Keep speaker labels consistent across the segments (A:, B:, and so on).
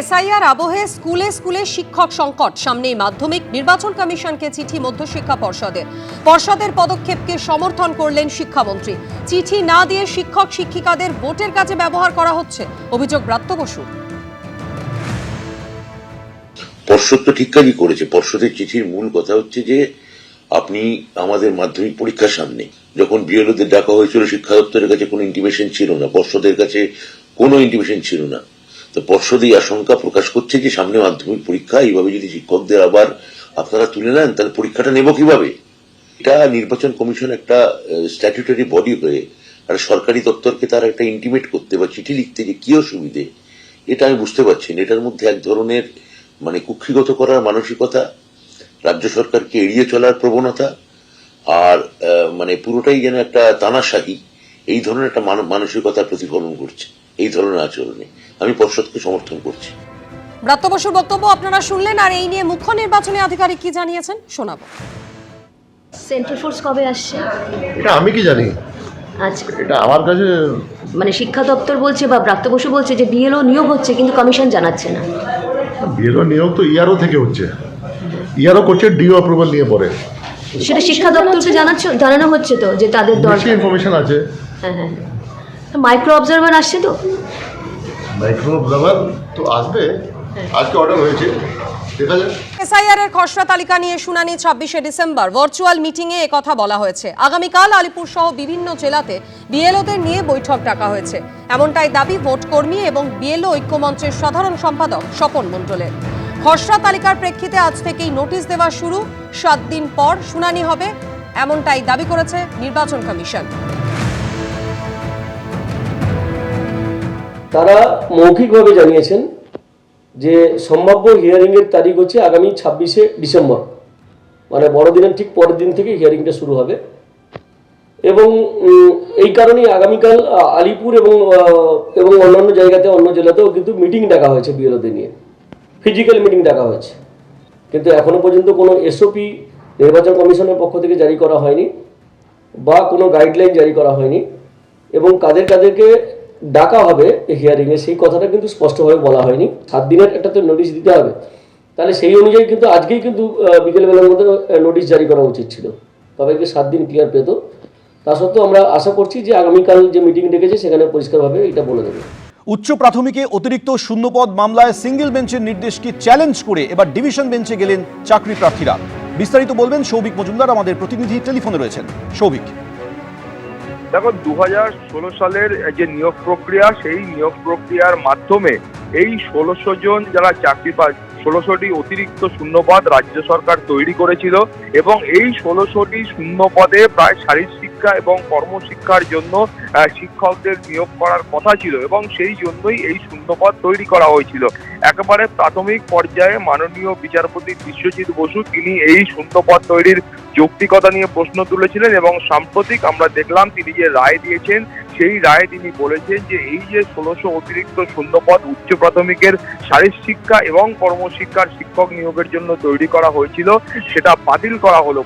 A: SIR আবহে স্কুলে স্কুলে শিক্ষক সংকট সামনেই মাধ্যমিক নির্বাচন কমিশনকে চিঠি মধ্যশিক্ষা পর্ষদের পদক্ষেপকে সমর্থন করলেন শিক্ষামন্ত্রী। চিঠি না দিয়ে শিক্ষক শিক্ষিকাদের ভোটের কাজে ব্যবহার করা হচ্ছে, অভিযোগ ব্রাত্য বসু।
B: পর্ষদ তো ঠিক কাজই করেছে। পর্ষদের চিঠির মূল কথা হচ্ছে যে আপনি আমাদের মাধ্যমিক পরীক্ষার সামনে যখন বিএলওদের ডাকা হয়েছিল, শিক্ষা দপ্তরের কাছে কোনো ইন্টিমেশন ছিল না, পর্ষদের কাছে কোনো ইন্টিমেশন ছিল না। তো পর্ষদ এই আশঙ্কা প্রকাশ করছে যে সামনে মাধ্যমিক পরীক্ষা, এইভাবে যদি শিক্ষকদের আবার আপনারা তুলে নেন তাহলে পরীক্ষাটা নেব কিভাবে। এটা নির্বাচন কমিশন একটা স্ট্যাটিউটরি বডি হয়ে আর সরকারি দপ্তরকে তার একটা ইন্টিমেট করতে বা চিঠি লিখতে যে কি অসুবিধে, এটা আমি বুঝতে পারছি না। এটার মধ্যে এক ধরনের কুক্ষিগত করার মানসিকতা, রাজ্য সরকারকে এড়িয়ে চলার প্রবণতা, আর পুরোটাই যেন একটা তানাশাহি, এই ধরনের একটা মানসিকতা প্রতিফলন করছে এই ধরনের আচরণে। আমি পর্ষদকে সমর্থন করছি।
A: ব্রাত্য বসুর বক্তব্য আপনারা শুনলেন। আর এই নিয়ে মুখ্য নির্বাচনী আধিকারিক কি জানিয়েছেন শোনাবো।
C: সেন্ট্রাল ফোর্স কবে আসছে
D: এটা আমি কি জানি।
C: আচ্ছা,
D: এটা আমার কাছে
C: শিক্ষা দপ্তর বলছে বা ব্রাত্য বসু বলছে যে বিএলও নিয়োগ হচ্ছে কিন্তু কমিশন জানাচ্ছে না।
D: বিএলও নিয়োগ তো ইআরও থেকে হচ্ছে, ইআরও করছে ডিও অ্যাপ্রুভাল নিয়ে পরে।
C: সেটা শিক্ষা দপ্তরকে জানানো হচ্ছে তো যে তাদের দরকার
D: ইনফরমেশন আছে।
C: হ্যাঁ, মাইক্রো অবজারভার আসছে তো।
D: মাইক্রো অবজারভার তো আসবে, আজকে অর্ডার হয়েছে, দেখা যাক।
A: এসআইআর এর খসড়া তালিকা নিয়ে শুনানি 26শে ডিসেম্বর। ভার্চুয়াল মিটিং এ কথা বলা হয়েছে। আগামীকাল আলিপুর সহ বিভিন্ন জেলাতে বিএলওদের নিয়ে বৈঠক ডাকা হয়েছে, এমনটাই দাবি ভোট কর্মী এবং বিএলও ঐক্যমঞ্চের সাধারণ সম্পাদক স্বপন মণ্ডলের। খসড়া তালিকার প্রেক্ষিতে আজ থেকেই নোটিশ দেওয়া শুরু, 7 দিন পর শুনানি হবে, এমনটাই দাবি করেছে নির্বাচন কমিশন।
E: তারা মৌখিকভাবে জানিয়েছেন যে সম্ভাব্য হিয়ারিংয়ের তারিখ হচ্ছে আগামী 26শে ডিসেম্বর, বড়দিনের ঠিক পরের দিন থেকে হিয়ারিংটা শুরু হবে। এবং এই কারণেই আগামীকাল আলিপুর এবং অন্যান্য জায়গাতে, অন্য জেলাতেও কিন্তু মিটিং ডাকা হয়েছে বিএলওদের নিয়ে, ফিজিক্যাল মিটিং ডাকা হয়েছে। কিন্তু এখনো পর্যন্ত কোনো এসওপি নির্বাচন কমিশনের পক্ষ থেকে জারি করা হয়নি বা কোনো গাইডলাইন জারি করা হয়নি, এবং কাদেরকে ডাকা হবে হিয়ারিংয়ে সেই কথাটা কিন্তু স্পষ্টভাবে বলা হয়নি। 7 দিনের একটা তো নোটিশ দিতে হবে, তাহলে সেই অনুযায়ী কিন্তু আজকেই কিন্তু বিকেলবেলার মধ্যে নোটিশ জারি করা উচিত ছিল, তবে 7 দিন ক্লিয়ার পেত। তা সত্ত্বেও আমরা আশা করছি যে আগামীকাল যে মিটিং ডেকেছে সেখানে পরিষ্কারভাবে এটা বলে দেবে।
F: উচ্চ প্রাথমিকে অতিরিক্ত শূন্যপদ মামলায় সিঙ্গেল বেঞ্চের নির্দেশকে চ্যালেঞ্জ করে এবার ডিভিশন বেঞ্চে গেলেন চাকরি প্রার্থীরা। বিস্তারিত বলবেন সৌভিক মজুমদার, আমাদের প্রতিনিধি টেলিফোনে রয়েছেন। সৌভিক,
G: দেখো 2016 সালের যে নিয়োগ প্রক্রিয়া, সেই নিয়োগ প্রক্রিয়ার মাধ্যমে এই 1600 জন যারা চাকরি পায়, 1600টি অতিরিক্ত শূন্যপদ রাজ্য সরকার তৈরি করেছিল এবং এই 1600টি শূন্যপদে প্রায় শারীরশিক্ষা এবং কর্মশিক্ষার জন্য শিক্ষকদের নিয়োগ করার কথা ছিল এবং সেই জন্যই এই শূন্যপদ তৈরি করা হয়েছিল। একেবারে প্রাথমিক পর্যায়ে মাননীয় বিচারপতি বিশ্বজিৎ বসু তিনি এই শূন্যপদ তৈরির যৌক্তিকতা নিয়ে প্রশ্ন তুলেছিলেন এবং সাম্প্রতিক আমরা দেখলাম তিনি যে রায় দিয়েছেন, সেই রায়ে তিনি বলেছেন যে এই যে 1600 অতিরিক্ত শূন্যপদ উচ্চ প্রাথমিকের শারীরশিক্ষা এবং কর্মশিক্ষার শিক্ষক নিয়োগের জন্য তৈরি করা হয়েছিল সেটা বাতিল করা হলো।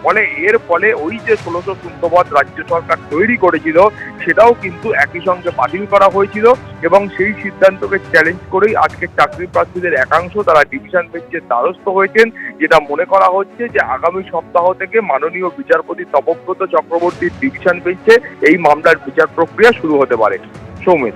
G: এর ফলে ওই যে 1600 শূন্যপদ রাজ্য সরকার তৈরি করেছিল সেটাও কিন্তু একই সঙ্গে বাতিল করা হয়েছিল এবং সেই সিদ্ধান্তকে চ্যালেঞ্জ করেই আজকে চাকরি প্রার্থীদের একাংশ তারা ডিভিশন বেঞ্চের দ্বারস্থ হয়েছেন, যেটা মনে করা হচ্ছে যে আগামী সপ্তাহ থেকে মাননীয় বিচারপতি তপব্রত চক্রবর্তীর ডিভিশন বেঞ্চে এই মামলার বিচার প্রক্রিয়া শুরু হতে পারে। সৌমিত,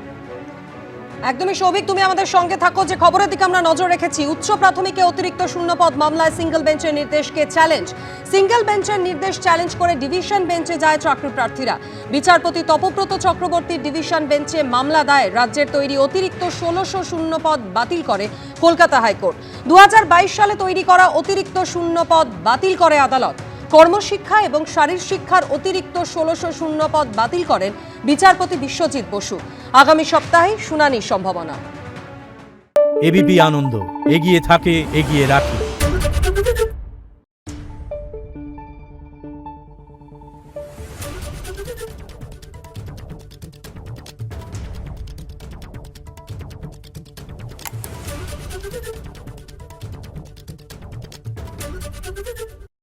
A: একদমই সৌভিক, তুমি আমাদের সঙ্গে থাকো। যে খবরের দিকে আমরা নজর রেখেছি, উচ্চ প্রাথমিকে অতিরিক্ত শূন্যপদ মামলায় সিঙ্গেল বেঞ্চের নির্দেশকে চ্যালেঞ্জ। সিঙ্গেল বেঞ্চের নির্দেশ চ্যালেঞ্জ করে ডিভিশন বেঞ্চে যায় চাকরি প্রার্থীরা। বিচারপতি তপব্রত চক্রবর্তীর ডিভিশন বেঞ্চে মামলা দায়ের রাজ্যের তৈরি অতিরিক্ত 1600 শূন্যপদ বাতিল করে কলকাতা হাইকোর্ট। 2022 সালে তৈরি করা অতিরিক্ত শূন্যপদ বাতিল করে আদালত। কর্মশিক্ষা এবং শারীরশিক্ষার অতিরিক্ত 1600 শূন্যপদ বাতিল করেন বিচারপতি বিশ্বজিৎ বসু। আগামী সপ্তাহে শুনানির সম্ভাবনা।
H: এবিপি আনন্দ, এগিয়ে থাকে, এগিয়ে রাখে।